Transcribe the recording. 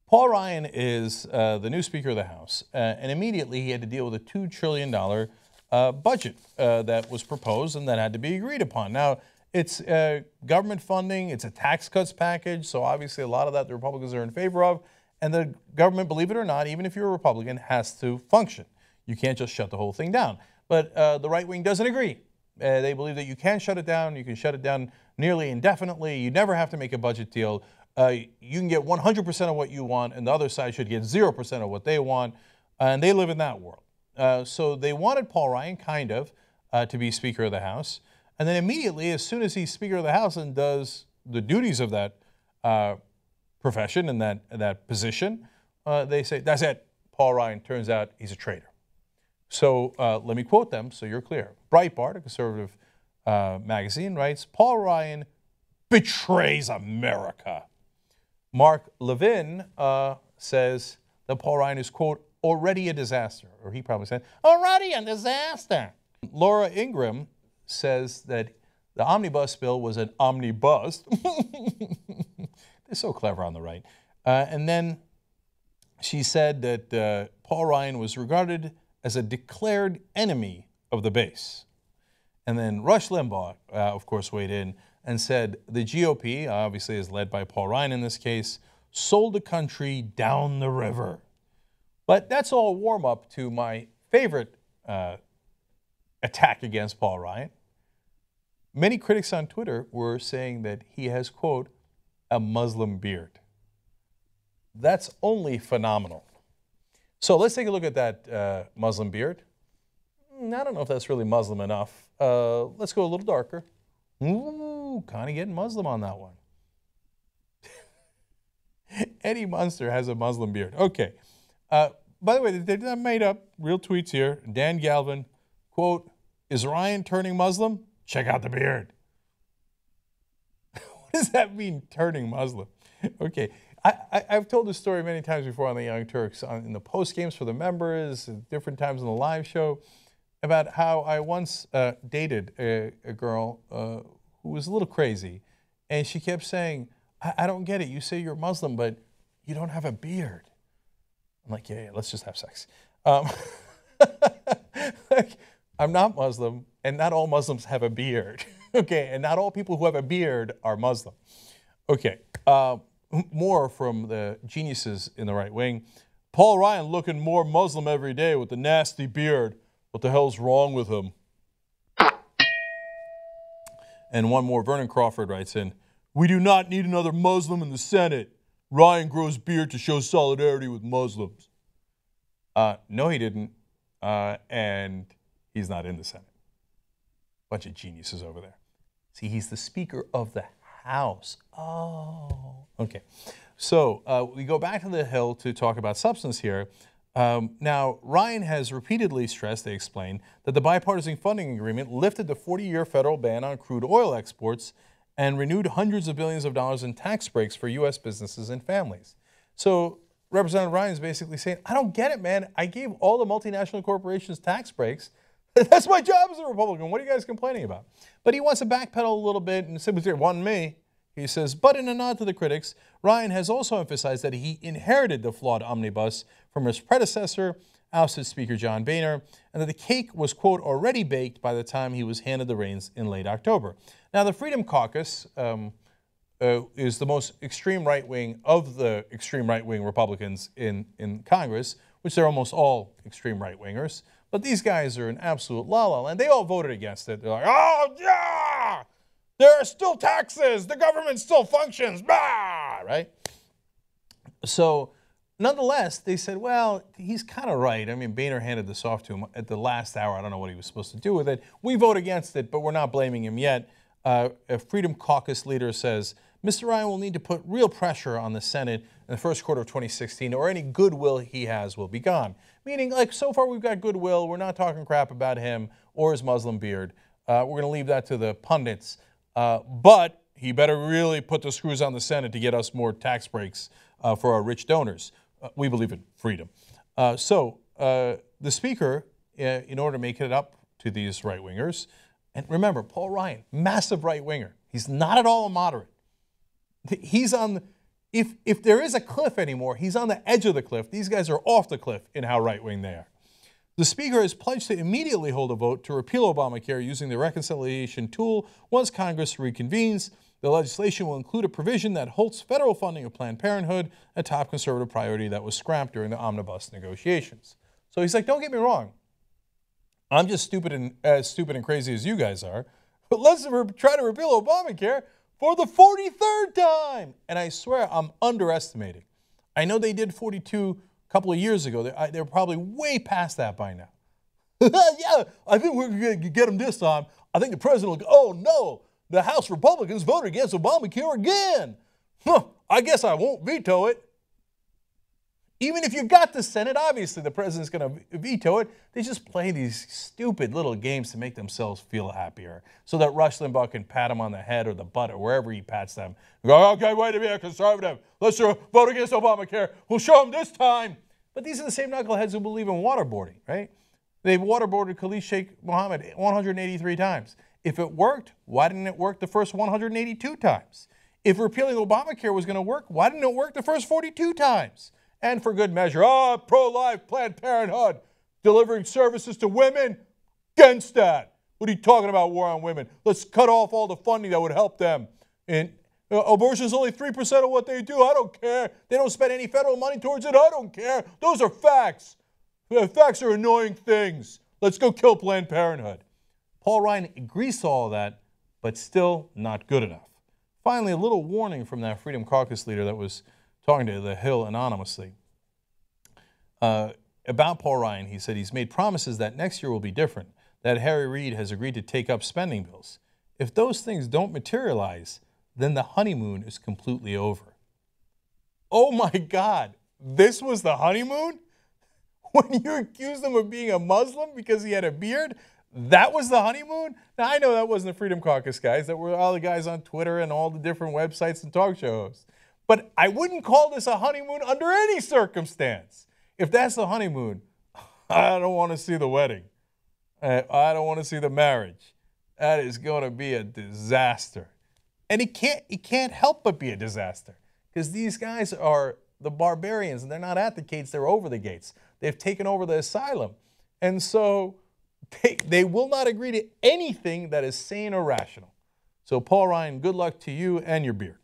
Paul Ryan is the new Speaker of the House, and immediately he had to deal with a $2 trillion budget that was proposed and that had to be agreed upon. Now, it's government funding, it's a tax cuts package, so obviously a lot of that the Republicans are in favor of, and the government, believe it or not, even if you're a Republican, has to function. You can't just shut the whole thing down. But the right wing doesn't agree. They believe that you can shut it down, you can shut it down nearly indefinitely, you never have to make a budget deal. You can get 100% of what you want, and the other side should get 0% of what they want, and they live in that world. So they wanted Paul Ryan, kind of, to be Speaker of the House, and then immediately, as soon as he's Speaker of the House and does the duties of that profession and that position, they say, that's it, Paul Ryan, turns out he's a traitor. So let me quote them so you're clear. Breitbart, a conservative magazine, writes, Paul Ryan betrays America. Mark Levin says that Paul Ryan is, quote, already a disaster. Or he probably said, already a disaster. Laura Ingraham says that the omnibus bill was an omni-bust. They're so clever on the right. And then she said that Paul Ryan was regarded as a declared enemy of the base. And then Rush Limbaugh, of course, weighed in and said the GOP, obviously is led by Paul Ryan in this case, sold the country down the river. But that's all warm-up to my favorite attack against Paul Ryan. Many critics on Twitter were saying that he has, quote, a Muslim beard. That's only phenomenal. So let's take a look at that Muslim beard. I don't know if that's really Muslim enough. Let's go a little darker. Ooh, kind of getting Muslim on that one. Eddie Munster has a Muslim beard. Okay. By the way, they're not made up. Real tweets here. Dan Galvin, quote, is Ryan turning Muslim? Check out the beard. What does that mean, turning Muslim? Okay. I've told this story many times before on the Young Turks, in the post games for the members, at different times on the live show, about how I once dated a girl who was a little crazy, and she kept saying, I don't get it. You say you're Muslim, but you don't have a beard. I'm like, yeah, let's just have sex. Like, I'm not Muslim, and not all Muslims have a beard. Okay, and not all people who have a beard are Muslim. Okay, more from the geniuses in the right wing. Paul Ryan looking more Muslim every day with the nasty beard. What the hell's wrong with him? And one more, Vernon Crawford writes in, we do not need another Muslim in the Senate. Ryan grows beard to show solidarity with Muslims. No, he didn't. And he's not in the Senate. Bunch of geniuses over there. See, he's the Speaker of the House. Oh, okay. So we go back to the Hill to talk about substance here. Now, Ryan has repeatedly stressed, they explain, that the bipartisan funding agreement lifted the 40-year federal ban on crude oil exports and renewed hundreds of billions of dollars in tax breaks for U.S. businesses and families. So Representative Ryan is basically saying, I don't get it, man. I gave all the multinational corporations tax breaks. That's my job as a Republican. What are you guys complaining about? But he wants to backpedal a little bit and simply say, it wasn't me. He says, but in a nod to the critics, Ryan has also emphasized that he inherited the flawed omnibus from his predecessor, ousted Speaker John Boehner, and that the cake was, quote, already baked by the time he was handed the reins in late October. Now, the Freedom Caucus is the most extreme right-wing of the extreme right-wing Republicans in Congress, which they're almost all extreme right-wingers. But these guys are an absolute la-la land. They all voted against it. They're like, oh, yeah! There are still taxes. The government still functions. Bah! Right? So, nonetheless, they said, well, he's kind of right. I mean, Boehner handed this off to him at the last hour. I don't know what he was supposed to do with it. We vote against it, but we're not blaming him yet. A Freedom Caucus leader says, Mr. Ryan will need to put real pressure on the Senate in the first quarter of 2016, or any goodwill he has will be gone. Meaning, like, so far we've got goodwill. We're not talking crap about him or his Muslim beard. We're going to leave that to the pundits. But he better really put the screws on the Senate to get us more tax breaks for our rich donors. We believe in freedom. So the Speaker, in order to make it up to these right-wingers, and remember, Paul Ryan, massive right-winger. He's not at all a moderate. He's on if there is a cliff anymore, he's on the edge of the cliff. These guys are off the cliff in how right-wing they are. The Speaker has pledged to immediately hold a vote to repeal Obamacare using the reconciliation tool once Congress reconvenes. The legislation will include a provision that halts federal funding of Planned Parenthood, a top conservative priority that was scrapped during the omnibus negotiations. So he's like, don't get me wrong. I'm just as stupid and crazy as you guys are, but let's try to repeal Obamacare for the 43rd time. And I swear I'm underestimating. I know they did 42 a couple of years ago. They're probably way past that by now. Yeah, I think we're going to get them this time. I think the president will go, oh no, the House Republicans voted against Obamacare again. I guess I won't veto it. Even if you got the Senate, obviously the president's going to veto it. They just play these stupid little games to make themselves feel happier so that Rush Limbaugh can pat him on the head or the butt or wherever he pats them. Go, okay, way to be a conservative. Let's vote against Obamacare. We'll show them this time. But these are the same knuckleheads who believe in waterboarding, right? They've waterboarded Khalid Sheikh Mohammed 183 times. If it worked, why didn't it work the first 182 times? If repealing Obamacare was going to work, why didn't it work the first 42 times? And for good measure, pro-life, Planned Parenthood, delivering services to women, against that. What are you talking about, war on women? Let's cut off all the funding that would help them. And abortion is only 3% of what they do. I don't care. They don't spend any federal money towards it. I don't care. Those are facts. Facts are annoying things. Let's go kill Planned Parenthood. Paul Ryan agrees to all of that, but still not good enough. Finally, a little warning from that Freedom Caucus leader that was talking to The Hill anonymously. About Paul Ryan, he said he's made promises that next year will be different, that Harry Reid has agreed to take up spending bills. If those things don't materialize, then the honeymoon is completely over. Oh my God, this was the honeymoon? When you accused him of being a Muslim because he had a beard, that was the honeymoon? Now, I know that wasn't the Freedom Caucus guys. That were all the guys on Twitter and all the different websites and talk show hosts. But I wouldn't call this a honeymoon under any circumstance. If that's the honeymoon, I don't want to see the wedding. I don't want to see the marriage. That is going to be a disaster. And it can't help but be a disaster because these guys are the barbarians and they're not at the gates, they're over the gates. They've taken over the asylum. And so they will not agree to anything that is sane or rational. So Paul Ryan, good luck to you and your beard.